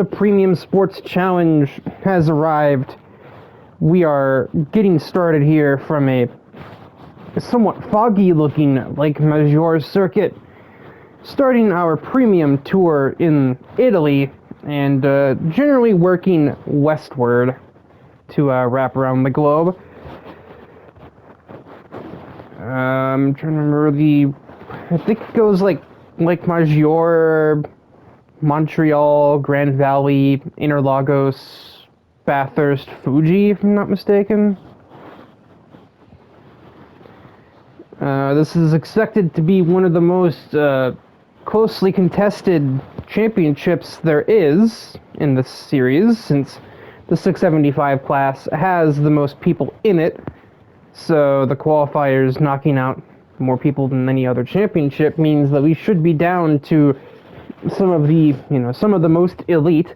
The Premium Sports Challenge has arrived. We are getting started here from a somewhat foggy-looking Lake Maggiore circuit, starting our premium tour in Italy, and generally working westward to wrap around the globe. I'm trying to remember I think it goes like Lake Maggiore, Montreal, Grand Valley, Interlagos, Bathurst, Fuji, if I'm not mistaken. This is expected to be one of the most closely contested championships there is in this series, since the 675 class has the most people in it, so the qualifiers knocking out more people than any other championship means that we should be down to some of the most elite.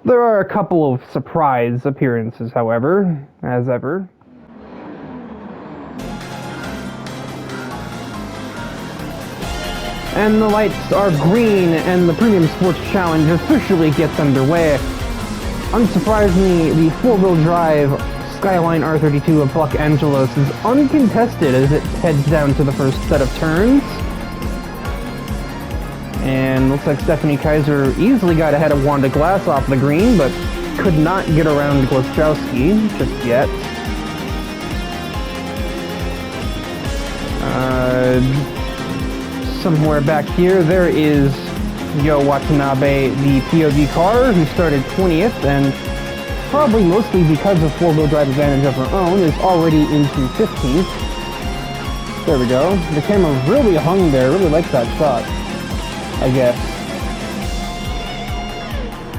There are a couple of surprise appearances, however, as ever. And the lights are green, and the Premium Sports Challenge officially gets underway. Unsurprisingly, the four-wheel drive Skyline R32 of Buck Angelos is uncontested as it heads down to the first set of turns. And looks like Stephanie Kaiser easily got ahead of Wanda Glass off the green, but could not get around Głoszczowski just yet. Somewhere back here, there is Yo Watanabe, the POV car, who started 20th, and probably mostly because of four-wheel drive advantage of her own, is already into 15th. There we go. The camera really hung there, really liked that shot, I guess.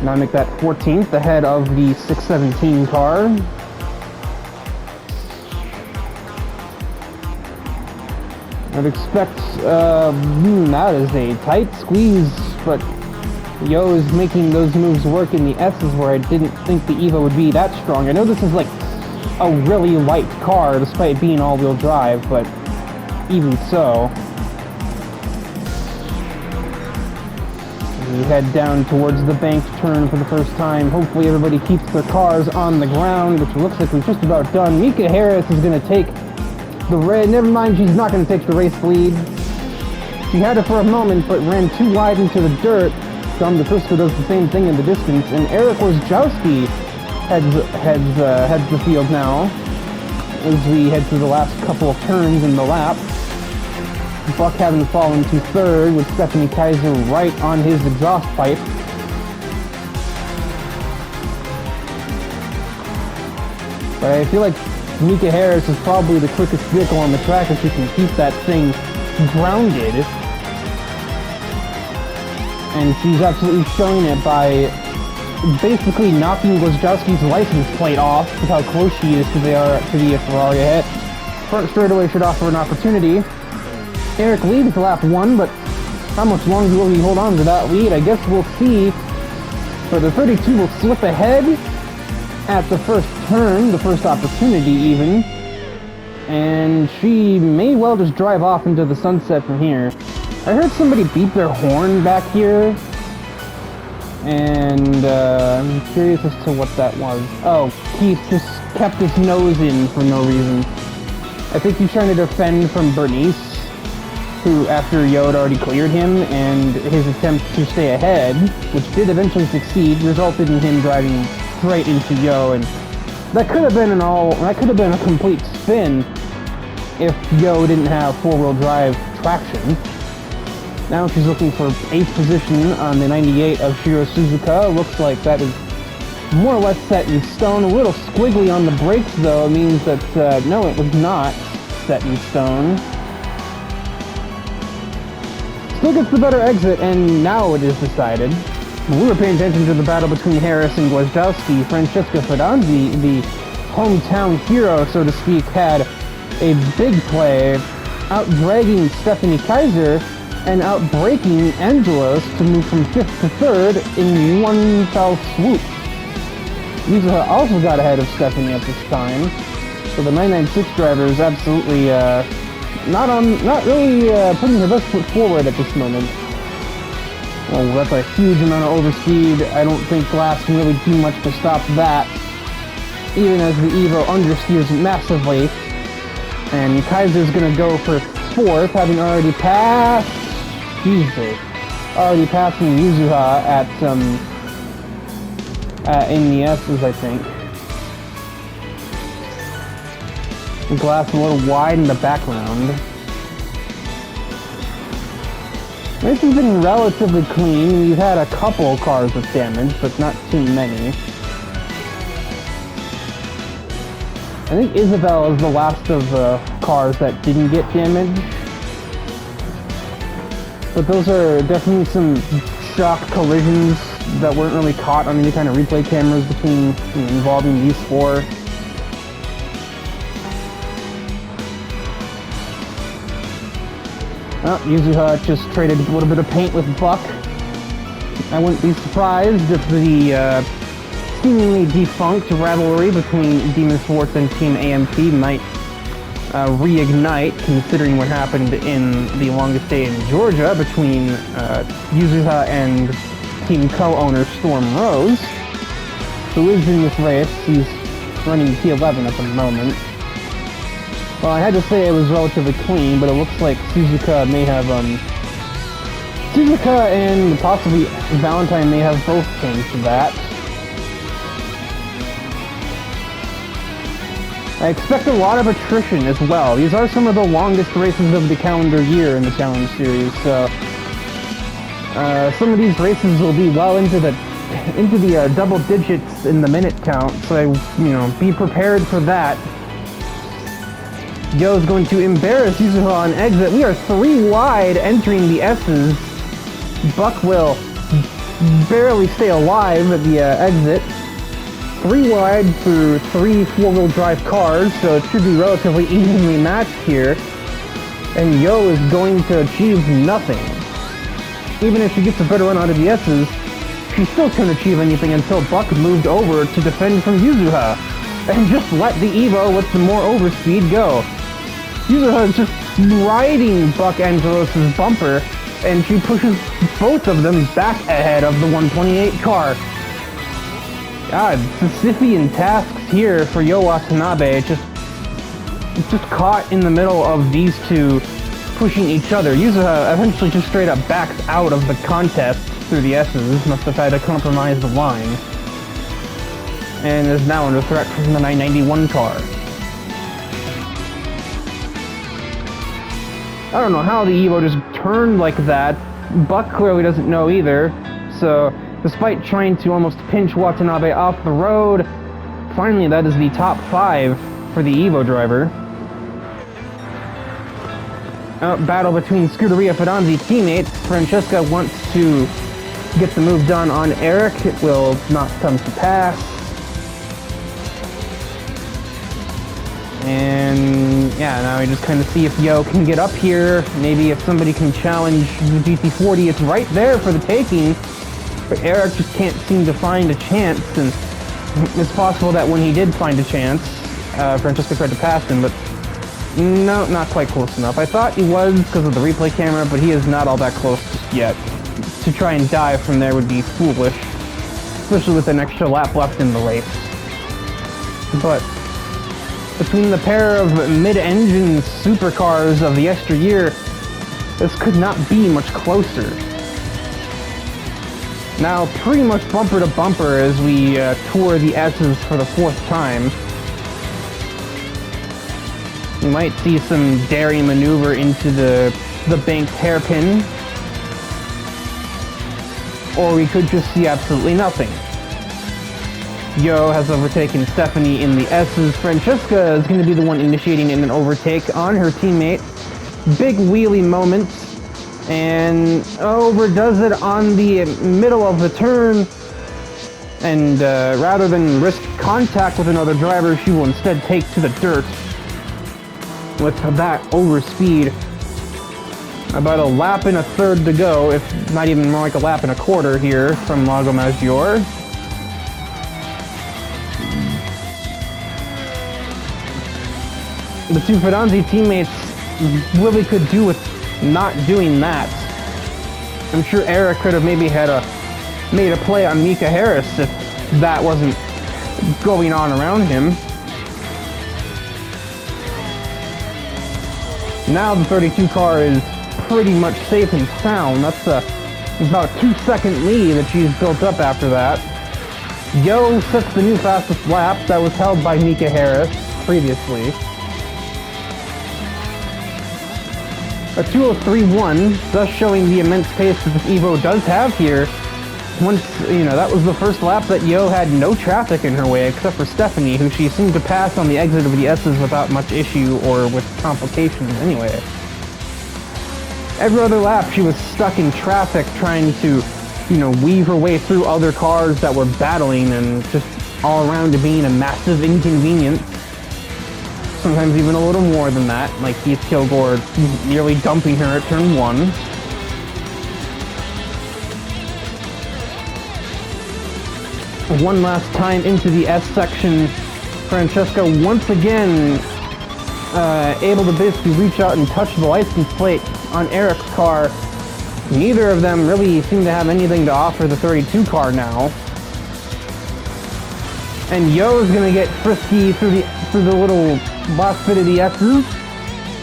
Now make that 14th ahead of the 617 car. I'd expect, that is a tight squeeze, but Yo is making those moves work in the S's where I didn't think the Evo would be that strong. I know this is like a really light car despite being all-wheel drive, but even so. We head down towards the banked turn for the first time. Hopefully everybody keeps their cars on the ground, which looks like we've just about done. Mika Harris is going to take the red. Never mind, she's not going to take the race lead. She had it for a moment, but ran too wide into the dirt. Dom DePrisco does the same thing in the distance, and Eric Wojciechowski heads the field now as we head through the last couple of turns in the lap. Buck having fallen to third with Stephanie Kaiser right on his exhaust pipe. But I feel like Mika Harris is probably the quickest vehicle on the track if she can keep that thing grounded. And she's absolutely showing it by basically knocking Głoszczowski's license plate off with how close she is to the Ferrari ahead. Front straightaway should offer an opportunity. Eric leads lap 1, but how much longer will he hold on to that lead? I guess we'll see. But the 32 will slip ahead at the first turn, the first opportunity even. And she may well just drive off into the sunset from here. I heard somebody beep their horn back here, and I'm curious as to what that was. Oh, Keith just kept his nose in for no reason. I think he's trying to defend from Bernice, who, after Yo had already cleared him, and his attempt to stay ahead, which did eventually succeed, resulted in him driving straight into Yo, and that could have been a complete spin if Yo didn't have four-wheel drive traction. Now she's looking for 8th position on the 98 of Shiro Suzuka. Looks like that is more or less set in stone. A little squiggly on the brakes, though. It means that, no, it was not set in stone. Still gets the better exit, and now it is decided. When we were paying attention to the battle between Harris and Głoszczowski, Francesca Fidanzi, the hometown hero, so to speak, had a big play, out-dragging Stephanie Kaiser and out-braking Angelos to move from 5th to 3rd in one fell swoop. Lisa also got ahead of Stephanie at this time, so the 996 driver is absolutely not really putting her best foot forward at this moment. Well, that's a huge amount of overspeed. I don't think Glass can really do much to stop that, even as the Evo understeers massively. And Kaiser's gonna go for 4th, having already passed... Jesus. Already passing Yuzuha in the S's, I think. Glass a little wide in the background. This has been relatively clean. We've had a couple cars with damage, but not too many. I think Isabel is the last of the cars that didn't get damaged. But those are definitely some shock collisions that weren't really caught on any kind of replay cameras involving these 4. Oh, Yuzuha just traded a little bit of paint with Buck. I wouldn't be surprised if the seemingly defunct rivalry between Demon Sports and Team AMP might reignite, considering what happened in the longest day in Georgia between Yuzuha and team co-owner Storm Rose, who is in this race. He's running P11 at the moment. Well, I had to say it was relatively clean, but it looks like Suzuka may have, Suzuka and possibly Valentine may have both changed that. I expect a lot of attrition as well. These are some of the longest races of the calendar year in the Challenge Series, so some of these races will be well into the double digits in the minute count, so be prepared for that. Yo is going to embarrass Yuzuha on exit. We are 3 wide entering the S's. Buck will barely stay alive at the exit. 3 wide through 3 4-wheel drive cars, so it should be relatively evenly matched here. And Yo is going to achieve nothing. Even if she gets a better run out of the S's, she still couldn't achieve anything until Buck moved over to defend from Yuzuha. And just let the Evo with some more overspeed go. Yuzuha is just riding Buck Angelos' bumper, and she pushes both of them back ahead of the 128 car. God, Sisyphean tasks here for Yo Watanabe. It's just caught in the middle of these two pushing each other. Yuzuha eventually just straight up backs out of the contest through the S's. Must have had to compromise the line. And is now under threat from the 991 car. I don't know how the Evo just turned like that. Buck clearly doesn't know either. So, despite trying to almost pinch Watanabe off the road, finally that is the top 5 for the Evo driver. Battle between Scuderia Fidanzi teammates. Francesca wants to get the move done on Eric. It will not come to pass. And yeah, now we just kind of see if Yo can get up here. Maybe if somebody can challenge the GT40, it's right there for the taking. But Eric just can't seem to find a chance, and it's possible that when he did find a chance, Francesca tried to pass him, but no, not quite close enough. I thought he was because of the replay camera, but he is not all that close just yet. To try and dive from there would be foolish, especially with an extra lap left in the race. But between the pair of mid-engine supercars of the yesteryear, this could not be much closer. Now, pretty much bumper to bumper as we tour the S's for the 4th time. We might see some daring maneuver into the banked hairpin. Or we could just see absolutely nothing. Yo has overtaken Stephanie in the S's. Francesca is going to be the one initiating an overtake on her teammate. Big wheelie moment. And overdoes it on the middle of the turn. And rather than risk contact with another driver, she will instead take to the dirt. With that overspeed. About a lap and a third to go, if not even more like a lap and a quarter here from Lago Maggiore. The two Fidanzi teammates really could do with not doing that. I'm sure Eric could have maybe made a play on Mika Harris if that wasn't going on around him. Now the 32 car is pretty much safe and sound. That's about a 2-second lead that she's built up after that. Yo sets the new fastest lap that was held by Mika Harris previously. A 2:03.1, thus showing the immense pace that this Evo does have here. Once, that was the first lap that Yo had no traffic in her way except for Stephanie, who she seemed to pass on the exit of the S's without much issue or with complications anyway. Every other lap she was stuck in traffic trying to, weave her way through other cars that were battling and just all around being a massive inconvenience. Sometimes even a little more than that, like Keith Kilgore nearly dumping her at turn 1. One last time into the S section, Francesca once again able to basically reach out and touch the license plate on Eric's car. Neither of them really seem to have anything to offer the 32 car now. And Yo's gonna get frisky through the little last bit of the S's.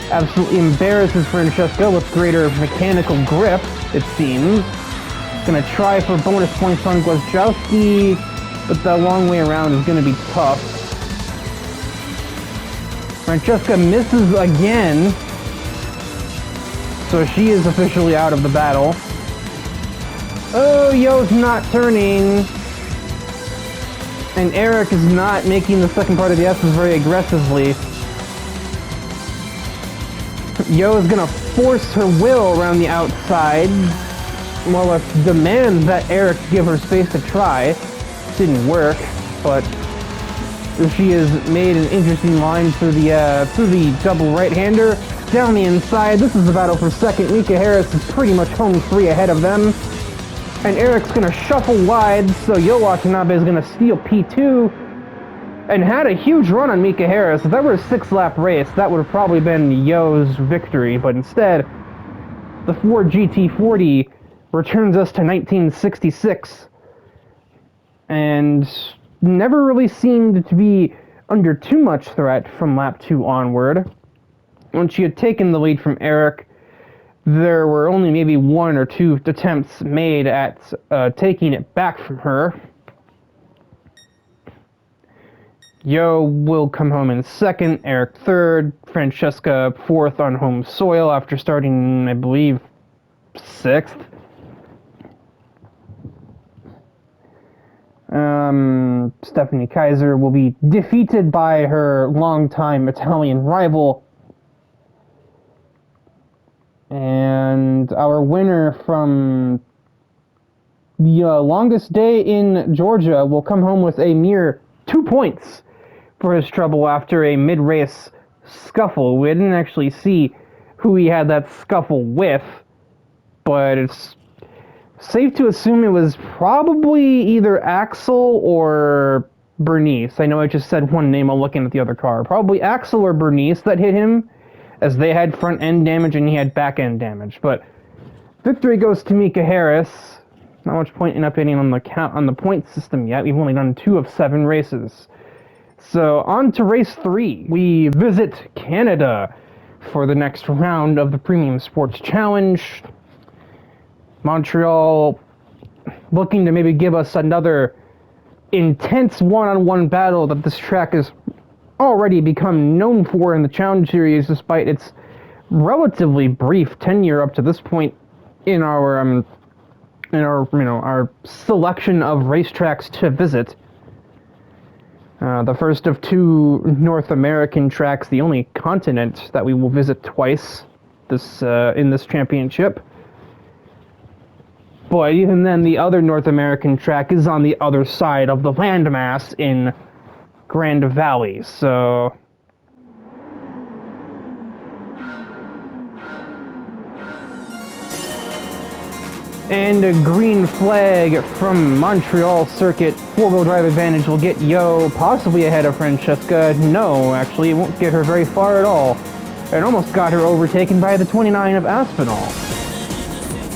Absolutely embarrasses Francesca with greater mechanical grip, it seems. Gonna try for bonus points on Gwiazdowski, but the long way around is gonna be tough. Francesca misses again, so she is officially out of the battle. Oh, Yo's not turning. And Eric is not making the second part of the S's very aggressively. Yo is gonna force her will around the outside. More or less demand that Eric give her space to try. Didn't work, but she has made an interesting line through the double right-hander. Down the inside, this is the battle for second. Mika Harris is pretty much home free ahead of them. And Eric's gonna shuffle wide, so Yo Watanabe is gonna steal P2. And had a huge run on Mika Harris. If that were a 6-lap race, that would have probably been Yo's victory. But instead, the Ford GT40 returns us to 1966. And never really seemed to be under too much threat from lap 2 onward. When she had taken the lead from Eric, there were only maybe 1 or 2 attempts made at taking it back from her. Yo will come home in second, Eric third, Francesca fourth on home soil after starting, I believe, 6th. Stephanie Kaiser will be defeated by her longtime Italian rival. And our winner from the longest day in Georgia will come home with a mere 2 points for his trouble after a mid-race scuffle. We didn't actually see who he had that scuffle with, but it's safe to assume it was probably either Axel or Bernice. I know I just said one name while looking at the other car. Probably Axel or Bernice that hit him, as they had front-end damage and he had back-end damage. But victory goes to Mika Harris. Not much point in updating on the point system yet. We've only done 2 of 7 races. So on to race 3. We visit Canada for the next round of the Premium Sports Challenge. Montreal looking to maybe give us another intense one-on-one battle that this track has already become known for in the Challenge Series, despite its relatively brief tenure up to this point in our selection of racetracks to visit. The first of 2 North American tracks, the only continent that we will visit twice in this championship. But even then, the other North American track is on the other side of the landmass in Grand Valley, so... And a green flag from Montreal Circuit. 4-wheel drive advantage will get Yo possibly ahead of Francesca. No, actually, it won't get her very far at all. It almost got her overtaken by the 29 of Aspinall.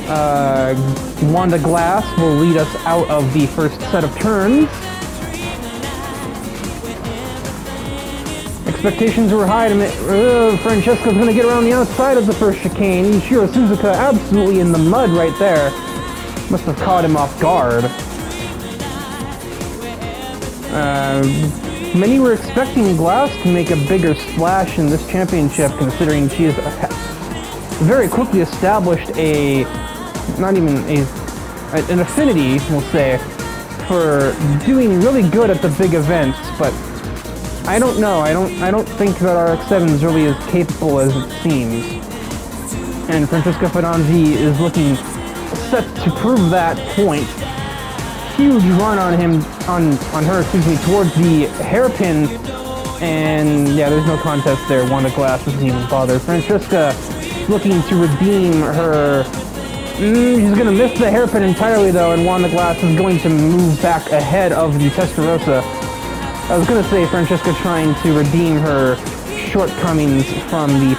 Wanda Glass will lead us out of the first set of turns. Expectations were high to Francesca's going to get around the outside of the first chicane. Shiro Suzuka absolutely in the mud right there. Must have caught him off guard. Many were expecting Glass to make a bigger splash in this championship, considering she has very quickly established an affinity, we'll say, for doing really good at the big events, but I don't know. I don't think that RX-7 is really as capable as it seems. And Francesca Fedonzi is looking set to prove that point. Huge run on her, towards the hairpin. And yeah, there's no contest there. Wanda Glass doesn't even bother. Francesca looking to redeem her. She's going to miss the hairpin entirely though, and Wanda Glass is going to move back ahead of the Testarossa. I was going to say Francesca trying to redeem her shortcomings from the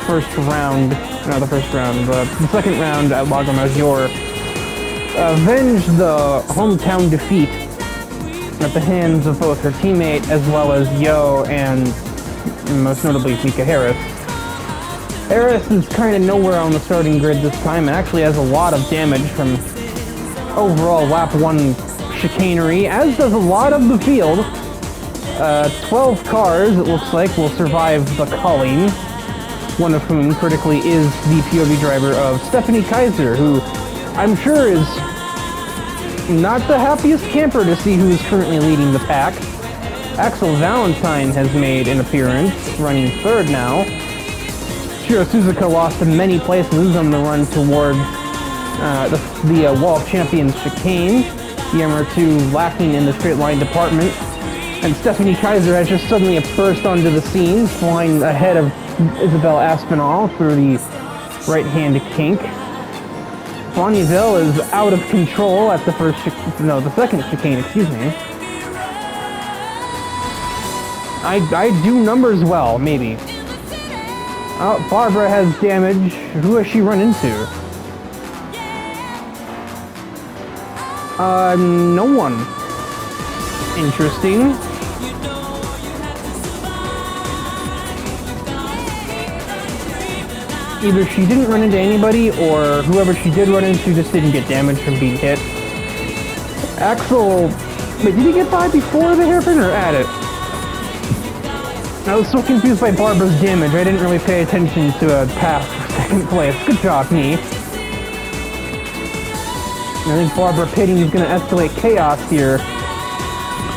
second round at Lago Maggiore. Avenge the hometown defeat at the hands of both her teammate as well as Yo and most notably Mika Harris. Harris is kind of nowhere on the starting grid this time and actually has a lot of damage from overall lap 1 chicanery, as does a lot of the field. 12 cars, it looks like, will survive the culling, one of whom, critically, is the POV driver of Stephanie Kaiser, who I'm sure is not the happiest camper to see who is currently leading the pack. Axel Valentine has made an appearance, running third now. Shiro Suzuka lost in many places on the run towards the Wall of Champions chicane. The MR2 lacking in the straight line department. And Stephanie Kaiser has just suddenly burst onto the scene, flying ahead of Isabel Aspinall through the right-hand kink. Bonneville is out of control at the second chicane, excuse me. I do numbers well, maybe. Oh, Barbara has damage. Who has she run into? No one. Interesting. Either she didn't run into anybody, or whoever she did run into just didn't get damaged from being hit. Axel... Wait, did he get by before the hairpin, or at it? I was so confused by Barbara's damage, I didn't really pay attention to a pass for second place. Good job, me. I think Barbara pitting is going to escalate chaos here.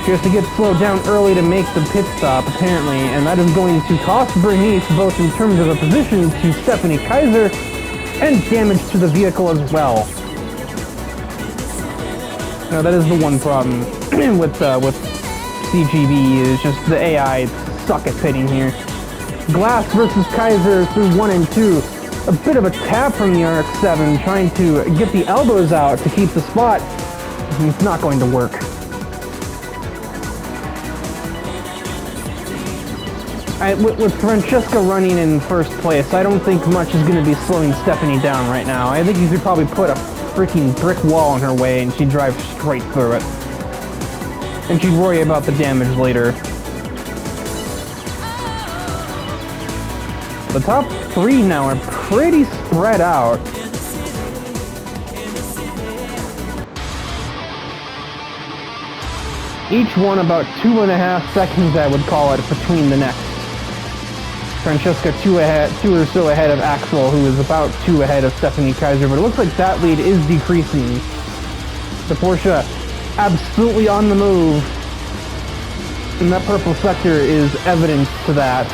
She has to get slowed down early to make the pit stop, apparently, and that is going to cost Bernice both in terms of a position to Stephanie Kaiser and damage to the vehicle as well. Now, that is the one problem with CGB, is just the AI suck at pitting here. Glass versus Kaiser through 1 and 2. A bit of a tap from the RX-7, trying to get the elbows out to keep the spot. It's not going to work. With Francesca running in first place, I don't think much is going to be slowing Stephanie down right now. I think you could probably put a freaking brick wall in her way and she'd drive straight through it. And she'd worry about the damage later. The top 3 now are pretty spread out. Each one about 2.5 seconds, I would call it, between the next. Francesca 2 or so ahead of Axel, who is about 2 ahead of Stephanie Kaiser, but it looks like that lead is decreasing. The Porsche absolutely on the move, and that purple sector is evidence to that.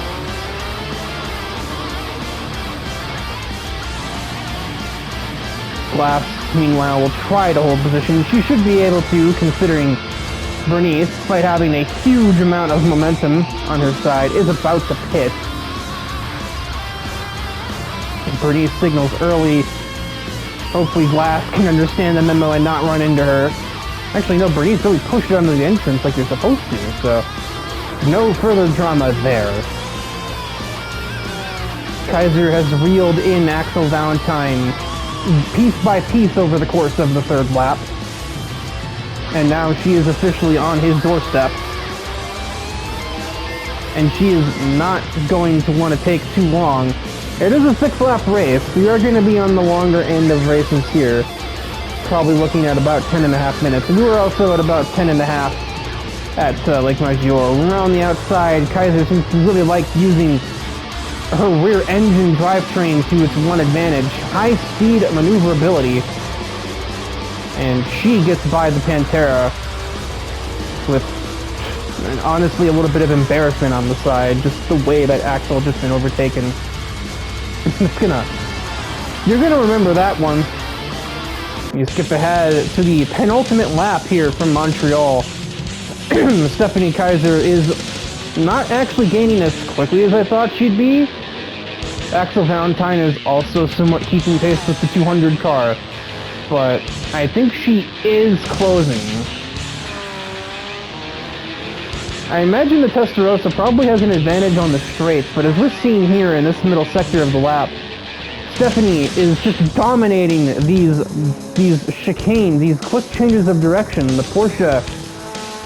Glass, meanwhile, will try to hold position. She should be able to, considering Bernice, despite having a huge amount of momentum on her side, is about to pit. Bernice signals early. Hopefully Glass can understand the memo and not run into her. Actually, no, Bernice really pushed it under the entrance like you're supposed to, so no further drama there. Kaiser has reeled in Axel Valentine piece by piece over the course of the third lap. And now she is officially on his doorstep. And she is not going to want to take too long. It is a 6-lap race. We are going to be on the longer end of races here. Probably looking at about 10.5 minutes. We were also at about 10.5 at Lake Maggiore. Around the outside, Kaiser seems to really like using her rear engine drivetrain to its one advantage. High speed maneuverability. And she gets by the Pantera with, honestly, a little bit of embarrassment on the side. Just the way that Axel just been overtaken. You're gonna remember that one. You skip ahead to the penultimate lap here from Montreal. Stephanie Kaiser is not actually gaining as quickly as I thought she'd be. Axel Valentine is also somewhat keeping pace with the 200 car, but I think she is closing. I imagine the Testarossa probably has an advantage on the straights, but as we're seeing here in this middle sector of the lap, Stephanie is just dominating these chicanes, these quick changes of direction. The Porsche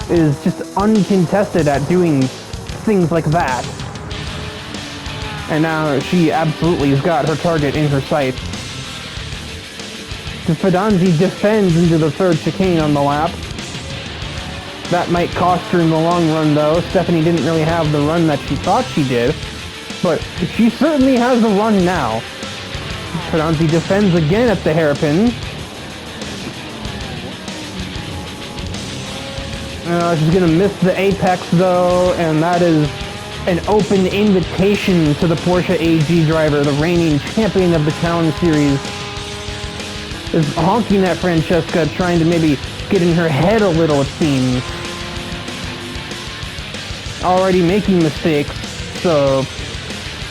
is just uncontested at doing things like that. And now she absolutely has got her target in her sights. Fidanzi defends into the third chicane on the lap. That might cost her in the long run, though. Stephanie didn't really have the run that she thought she did, but she certainly has a run now. Fidanzi defends again at the hairpin. She's gonna miss the apex, though, and that is an open invitation to the Porsche AG driver, the reigning champion of the Challenge Series, is honking at Francesca, trying to maybe get in her head a little, it seems. Already making mistakes, so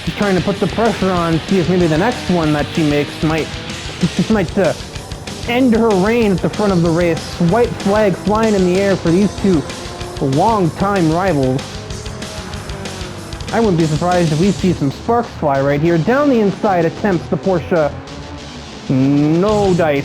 she's trying to put the pressure on, see if maybe the next one that she makes might end her reign at the front of the race. White flag flying in the air for these two long-time rivals. I wouldn't be surprised if we see some sparks fly right here. Down the inside attempts the Porsche. No dice.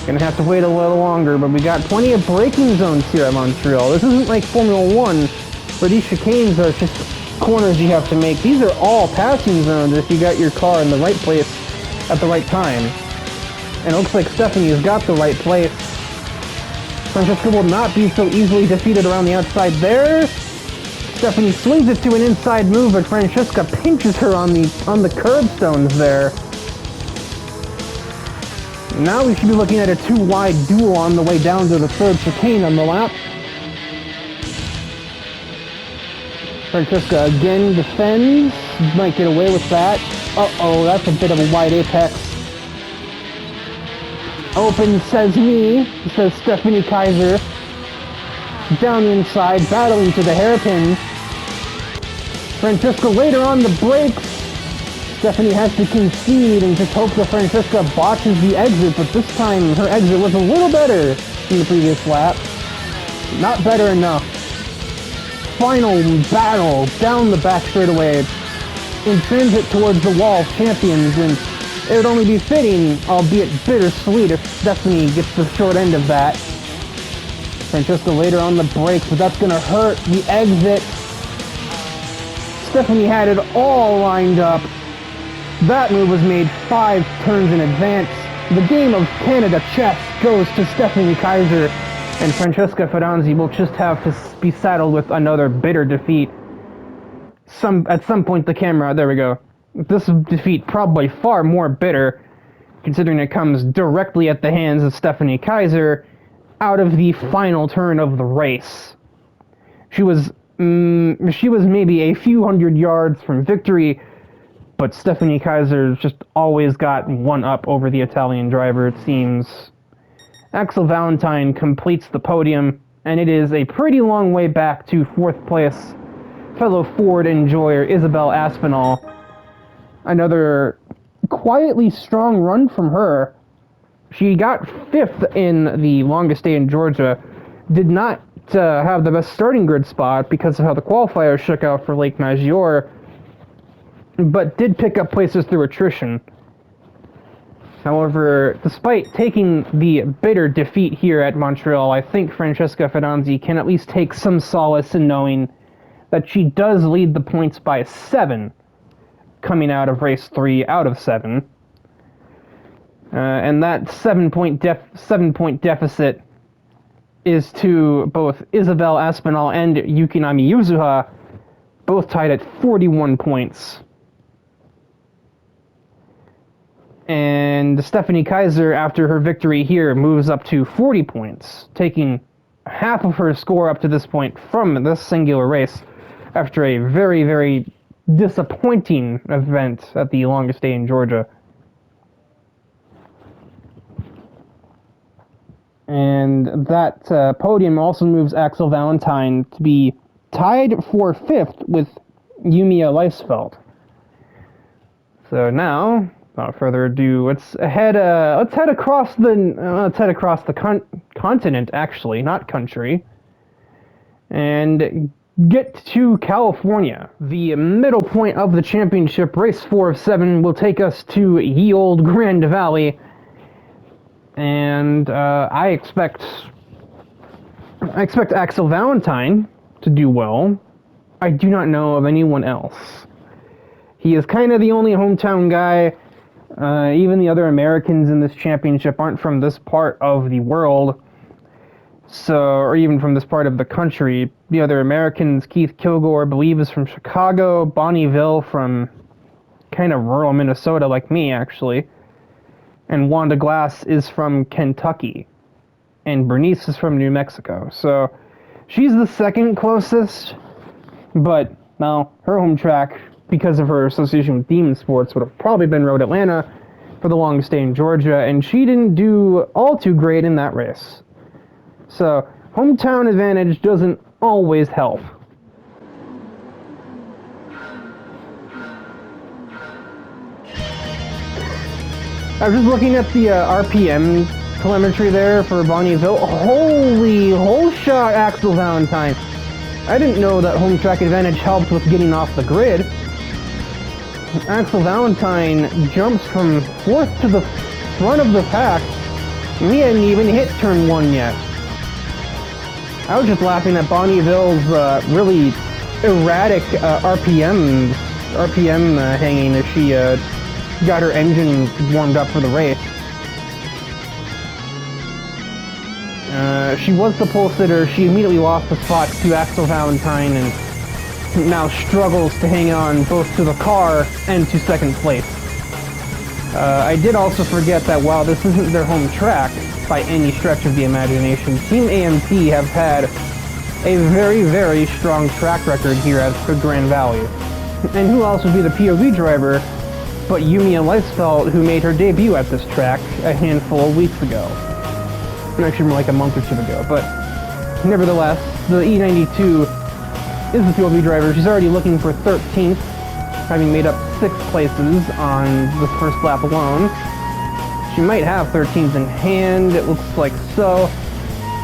Gonna have to wait a little longer, but we got plenty of braking zones here at Montreal. This isn't like Formula 1, where these chicanes are just corners you have to make. These are all passing zones if you got your car in the right place at the right time. And it looks like Stephanie has got the right place. Francesca will not be so easily defeated around the outside there. Stephanie swings it to an inside move, but Francesca pinches her on the curbstones there. Now we should be looking at a 2-wide duel on the way down to the third chicane on the lap. Francesca again defends. Might get away with that. Uh-oh, that's a bit of a wide apex. Open says me, says Stephanie Kaiser. Down the inside, battling to the hairpin. Francesca later on the brakes. Stephanie has to concede and just hope that Francesca botches the exit, but this time her exit was a little better than the previous lap. Not better enough. Final battle down the back straightaway in transit towards the wall of champions, and it would only be fitting, albeit bittersweet, if Stephanie gets the short end of that. Francesca later on the brakes, but that's gonna hurt the exit. Stephanie had it all lined up. That move was made 5 turns in advance. The game of Canada chess goes to Stephanie Kaiser, and Francesca Fidanzi will just have to be saddled with another bitter defeat. At some point the camera, there we go. This defeat probably far more bitter, considering it comes directly at the hands of Stephanie Kaiser out of the final turn of the race. She was maybe a few hundred yards from victory, but Stephanie Kaiser just always got one up over the Italian driver, it seems. Axel Valentine completes the podium, and it is a pretty long way back to 4th place. Fellow Ford enjoyer Isabel Aspinall. Another quietly strong run from her. She got 5th in the longest day in Georgia. Did not have the best starting grid spot because of how the qualifiers shook out for Lake Maggiore. but did pick up places through attrition. However, despite taking the bitter defeat here at Montreal, I think Francesca Fidanzi can at least take some solace in knowing that she does lead the points by 7, coming out of race 3 out of 7. And that 7-point deficit is to both Isabelle Aspinall and Yukinami Yuzuha, both tied at 41 points. And Stephanie Kaiser, after her victory here, moves up to 40 points, taking half of her score up to this point from this singular race after a very, very disappointing event at the longest day in Georgia. And that podium also moves Axel Valentine to be tied for 5th with Yumiya Leisfeld. So now, without further ado, let's head across the continent, actually, not country, and get to California. The middle point of the championship, race 4 of 7, will take us to ye olde Grand Valley, and I expect Axel Valentine to do well. I do not know of anyone else. He is kind of the only hometown guy. Even the other Americans in this championship aren't from this part of the world, or even from this part of the country. The other Americans, Keith Kilgore, I believe, is from Chicago. Bonnie Ville from kind of rural Minnesota, like me, actually. And Wanda Glass is from Kentucky. And Bernice is from New Mexico. So she's the second closest, but, well, her home track, because of her association with Demon Sports, would have probably been Road Atlanta for the longest day in Georgia, and she didn't do all too great in that race. So, hometown advantage doesn't always help. I was just looking at the RPM telemetry there for Bonnie Ville. Holy whole shot, Axel Valentine. I didn't know that home track advantage helped with getting off the grid. Axel Valentine jumps from 4th to the front of the pack. We hadn't even hit turn 1 yet. I was just laughing at Bonnie Ville's really erratic RPM hanging as she got her engine warmed up for the race. She was the pole sitter. She immediately lost the spot to Axel Valentine and now struggles to hang on both to the car and to second place. I did also forget that while this isn't their home track by any stretch of the imagination, Team AMT have had a very, very strong track record here at Grand Valley. And who else would be the POV driver but Yumiya Leisfeld, who made her debut at this track a handful of weeks ago. Actually, more like a month or two ago. But nevertheless, the E92 is the POV driver. She's already looking for 13th, having made up 6 places on the first lap alone. She might have 13th in hand, it looks like so.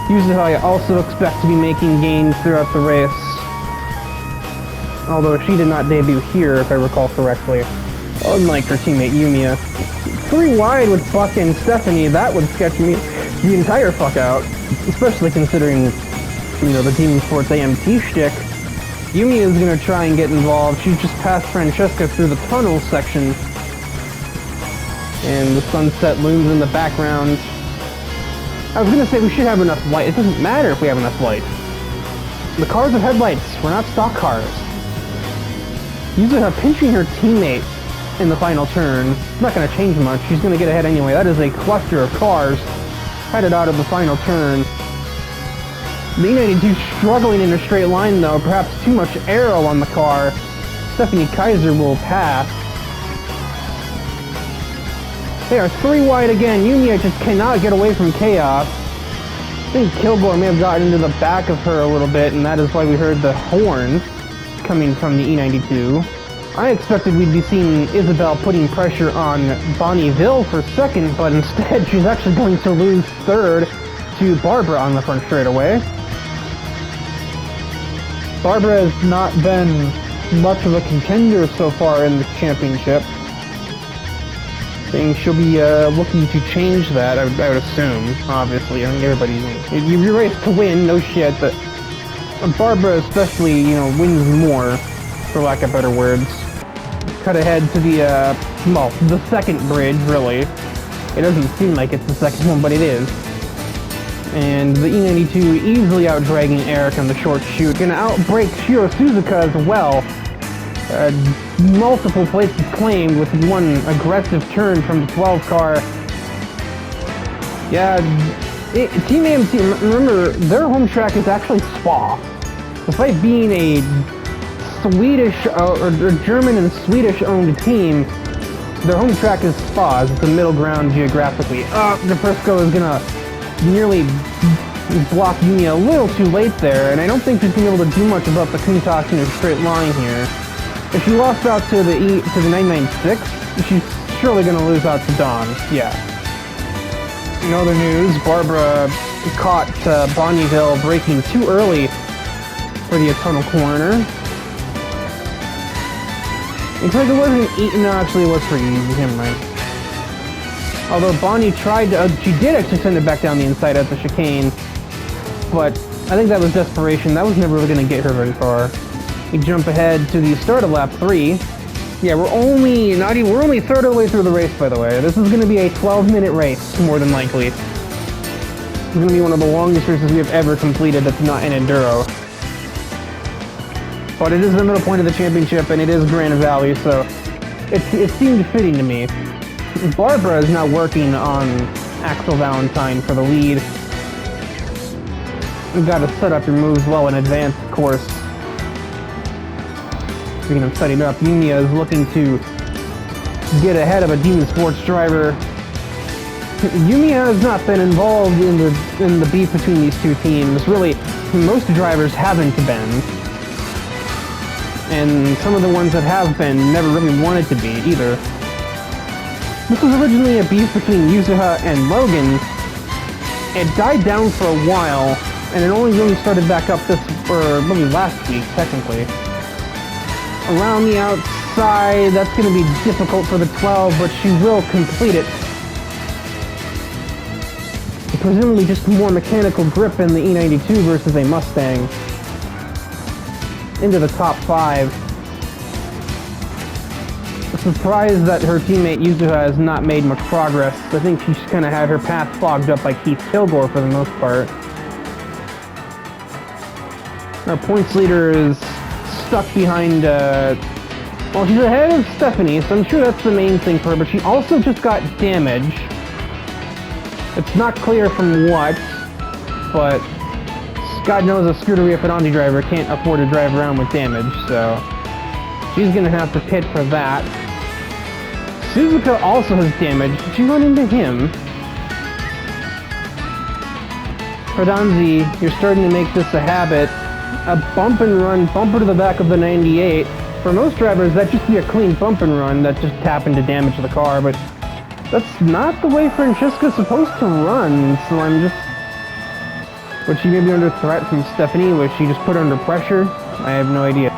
Usually I also expect to be making gains throughout the race, although she did not debut here, if I recall correctly, unlike her teammate Yumiya. 3 wide with Buck and Stephanie, that would sketch me the entire fuck out, especially considering, you know, the Demon Sports AMT shtick. Yumiya is going to try and get involved. She just passed Francesca through the tunnel section, and the sunset looms in the background. I was going to say we should have enough light. It doesn't matter if we have enough light. The cars have headlights. We're not stock cars. Yuzuha pinching her teammate in the final turn. It's not going to change much. She's going to get ahead anyway. That is a cluster of cars headed out of the final turn. The E92 struggling in a straight line, though. Perhaps too much aero on the car. Stephanie Kaiser will pass. They are 3 wide again. Yumiya just cannot get away from chaos. I think Kilgore may have gotten into the back of her a little bit, and that is why we heard the horn coming from the E92. I expected we'd be seeing Isabelle putting pressure on Bonnie Ville for second, but instead she's actually going to lose third to Barbara on the front straightaway. Barbara has not been much of a contender so far in the championship. Saying she'll be looking to change that, I would assume, obviously. I mean, everybody, you race to win, no shit, but Barbara especially, you know, wins more, for lack of better words. Cut ahead to the, well, the second bridge, really. It doesn't seem like it's the second one, but it is. And the E92 easily out-dragging Eric on the short chute. Gonna outbrake Shiro Suzuka as well. Multiple places claimed with one aggressive turn from the 12 car. Yeah, Team AMC, remember, their home track is actually Spa. Despite being a Swedish, or German and Swedish-owned team, their home track is Spa. It's the middle ground geographically. The Briscoe is gonna nearly block Yumiya a little too late there, and I don't think she's gonna be able to do much about the Countach in a straight line here. If she lost out to the 996, she's surely gonna lose out to Dawn. Yeah. In other news, Barbara caught Bonnieville braking too early for the tunnel corner. Looks like it wasn't no, actually it was for him, right? Although Bonnie tried to, she did actually send it back down the inside at the chicane, but I think that was desperation. That was never really going to get her very far. We jump ahead to the start of lap 3. Yeah, we're only a third of the way through the race, by the way. This is going to be a 12-minute race, more than likely. It's going to be one of the longest races we have ever completed that's not an enduro. But it is the middle point of the championship, and it is Grand Valley, so it seemed fitting to me. Barbara is now working on Axel Valentine for the lead. You've got to set up your moves well in advance, of course. Speaking of setting up, Yumiya is looking to get ahead of a Demon Sports driver. Yumiya has not been involved in the beef between these two teams. Really, most drivers haven't been. And some of the ones that have been never really wanted to be, either. This was originally a beef between Yuzuha and Logan. It died down for a while, and it only really started back up maybe last week, technically. Around the outside, that's going to be difficult for the 12, but she will complete it. Presumably just more mechanical grip in the E92 versus a Mustang. Into the top 5. Surprised that her teammate Yuzuha has not made much progress. I think she's kind of had her path fogged up by Keith Kilgore for the most part. Our points leader is stuck behind, well, she's ahead of Stephanie, so I'm sure that's the main thing for her, but she also just got damage. It's not clear from what, but God knows a Scuderia Fidante driver can't afford to drive around with damage, so she's gonna have to pit for that. Suzuka also has damage. Did she run into him? Ferdanzi, you're starting to make this a habit. A bump and run, bumper to the back of the 98. For most drivers, that'd just be a clean bump and run that just happened to damage the car, but that's not the way Francesca's supposed to run, so I'm just... Was she maybe under threat from Stephanie? Was she just put under pressure? I have no idea.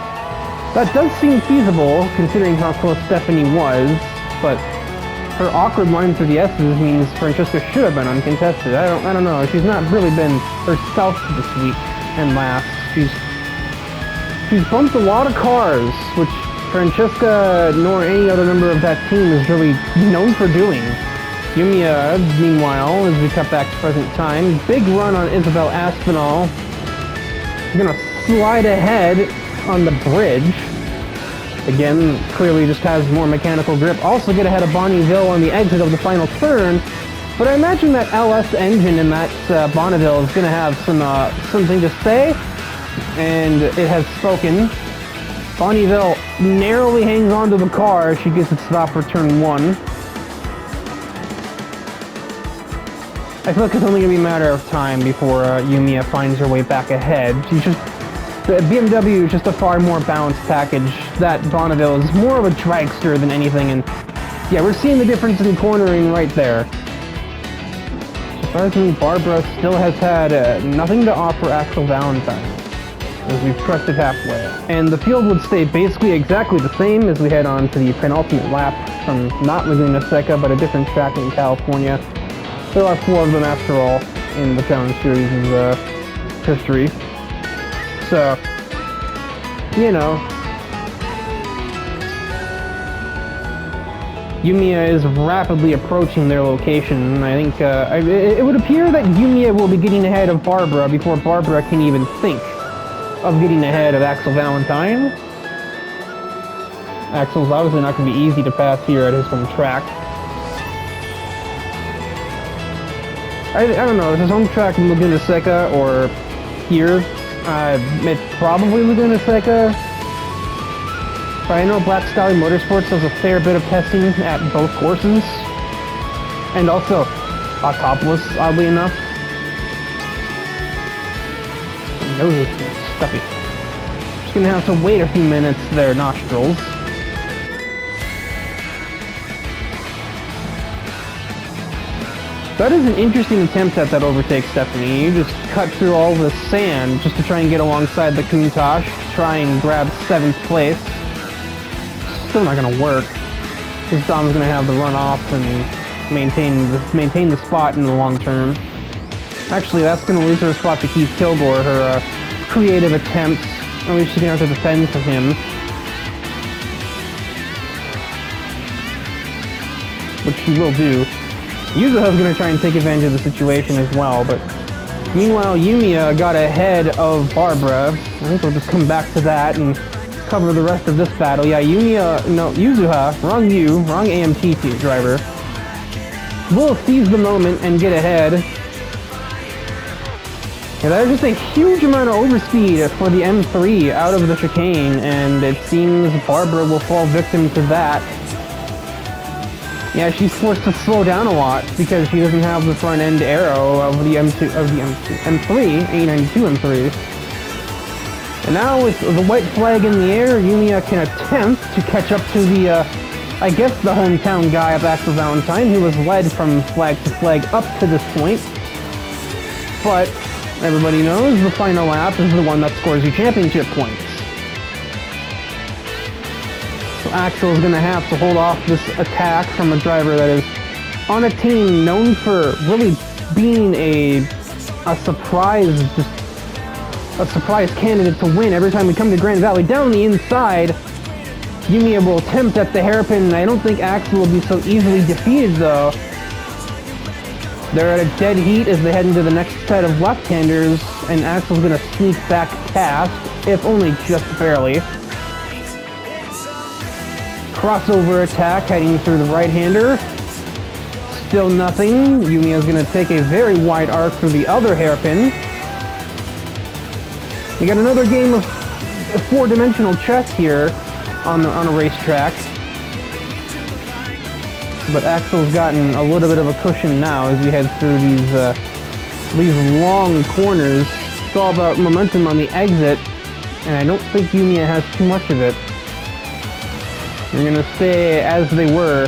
That does seem feasible, considering how close Stephanie was, but her awkward line through the S's means Francesca should have been uncontested. I don't know. She's not really been herself this week and last. She's bumped a lot of cars, which Francesca nor any other member of that team is really known for doing. Yumiya, meanwhile, as we cut back to present time, big run on Isabel Aspinall. She's gonna slide ahead on the bridge. Again, clearly just has more mechanical grip. Also get ahead of Bonnieville on the exit of the final turn. But I imagine that LS engine in that Bonneville is gonna have something to say. And it has spoken. Bonnieville narrowly hangs onto the car as she gets it stopped for turn 1. I feel like it's only going to be a matter of time before Yumiya finds her way back ahead. The BMW is just a far more balanced package. That Bonneville is more of a dragster than anything, and yeah, we're seeing the difference in cornering right there. Surprisingly, Barbara still has had nothing to offer Axel Valentine. as we've crested halfway. And the field would stay basically exactly the same as we head on to the penultimate lap from not Laguna Seca, but a different track in California. There are 4 of them after all in the Challenge Series' history. So, you know, Yumiya is rapidly approaching their location, and I think it would appear that Yumiya will be getting ahead of Barbara before Barbara can even think of getting ahead of Axel Valentine. Axel's obviously not going to be easy to pass here at his home track. I don't know, is his home track in Laguna Seca or here? It's probably Laguna Seca. But I know Black Stallion Motorsports does a fair bit of testing at both courses. And also Autopolis, oddly enough. My nose is stuffy. Just gonna have to wait a few minutes there, nostrils. That is an interesting attempt at that overtake, Stephanie. You just cut through all the sand just to try and get alongside the Countach, try and grab 7th place. Still not gonna work, because Dom's gonna have the run off and maintain the spot in the long term. Actually, that's gonna lose her spot to Keith Kilgore, her creative attempts. At least she's gonna have to defend for him. Which she will do. Yuzuha's gonna try and take advantage of the situation as well, but meanwhile Yumiya got ahead of Barbara. I think we'll just come back to that and cover the rest of this battle. Yeah, Yuzuha, wrong AMT driver, will seize the moment and get ahead. Yeah, that is just a huge amount of overspeed for the M3 out of the chicane, and it seems Barbara will fall victim to that. Yeah, she's forced to slow down a lot because she doesn't have the front end aero of the M3, A92 M3. And now with the white flag in the air, Yumiya can attempt to catch up to the, I guess the hometown guy of Axel Valentine, who was led from flag to flag up to this point. But everybody knows the final lap is the one that scores you championship points. So Axel is going to have to hold off this attack from a driver that is on a team known for really being a surprise candidate to win every time we come to Grand Valley. Down the inside, Yumiya will attempt at the hairpin. I don't think Axel will be so easily defeated though. They're at a dead heat as they head into the next set of left-handers, and Axel's going to sneak back past, if only just barely. Crossover attack heading through the right-hander. Still nothing. Yumiya's going to take a very wide arc through the other hairpin. We got another game of 4-dimensional chess here on a racetrack. But Axel's gotten a little bit of a cushion now as we head through these long corners. It's all about momentum on the exit, and I don't think Yumiya has too much of it. They're going to stay as they were,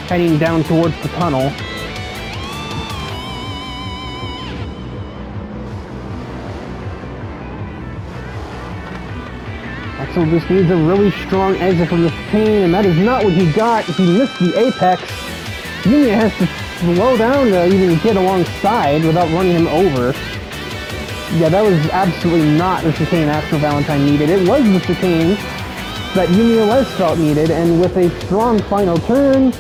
heading down towards the tunnel. Axel just needs a really strong exit from the chicane, and that is not what he got. He missed the apex. Yumiya has to slow down to even get alongside without running him over. Yeah, that was absolutely not the chicane Axel Valentine needed. It was the chicane that Yumiya Leisfeld needed, and with a strong final turn,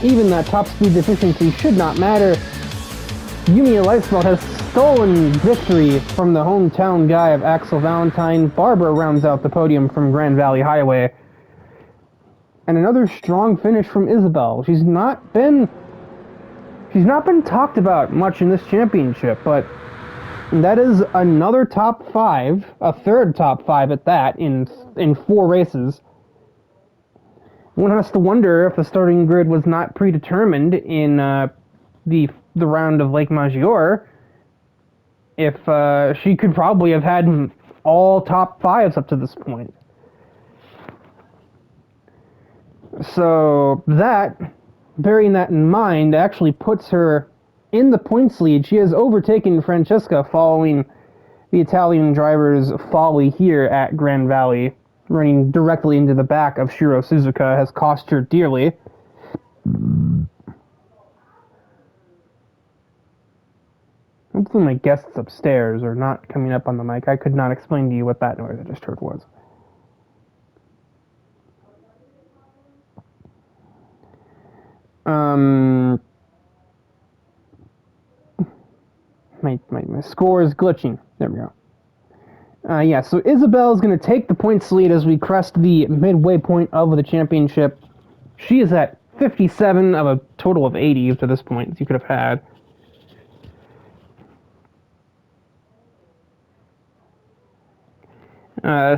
even that top speed deficiency should not matter. Yumiya Leisfeld has stolen victory from the hometown guy of Axel Valentine. Barbara rounds out the podium from Grand Valley Highway. And another strong finish from Isabelle. She's not been talked about much in this championship, but that is another top 5, a third top 5 at that, in 4 races. One has to wonder if the starting grid was not predetermined in the round of Lake Maggiore, if she could probably have had all top 5s up to this point. So that, bearing that in mind, actually puts her in the points lead. She has overtaken Francesca following the Italian driver's folly here at Grand Valley, running directly into the back of Shiro Suzuka, has cost her dearly. Hopefully my guests upstairs are not coming up on the mic. I could not explain to you what that noise I just heard was. My score is glitching. There we go. Yeah, so Isabelle is going to take the points lead as we crest the midway point of the championship. She is at 57 of a total of 80 to this point you could have had.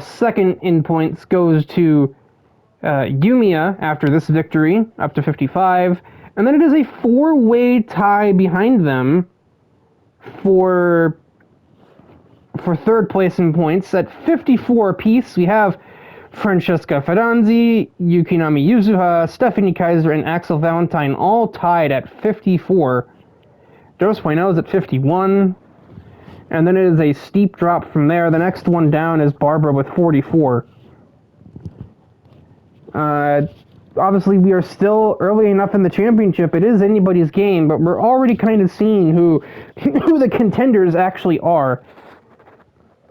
Second in points goes to Yumiya after this victory, up to 55. And then it is a four-way tie behind them for third place in points. At 54 apiece, we have Francesca Fadanzi, Yukinami Yuzuha, Stephanie Kaiser, and Axel Valentine all tied at 54. Dos Bueno is at 51. And then it is a steep drop from there. The next one down is Barbara with 44. Obviously, we are still early enough in the championship. It is anybody's game, but we're already kind of seeing who the contenders actually are.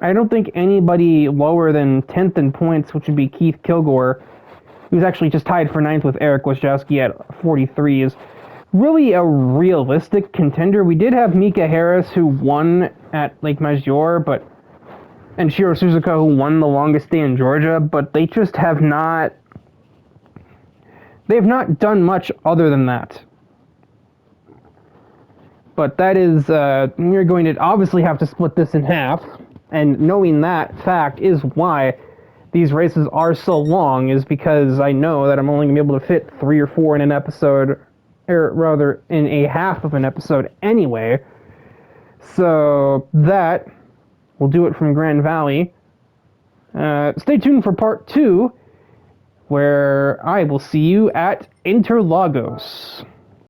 I don't think anybody lower than 10th in points, which would be Keith Kilgore, who's actually just tied for 9th with Eric Wojciechowski at 43, is really a realistic contender. We did have Mika Harris, who won at Lake Maggiore, and Shiro Suzuka, who won the longest day in Georgia, but they just have not... They have not done much other than that. But that is... we're going to obviously have to split this in half, and knowing that fact is why these races are so long, is because I know that I'm only going to be able to fit 3 or 4 in an episode, or rather, in a half of an episode anyway. So that will do it from Grand Valley. Stay tuned for part 2, where I will see you at Interlagos.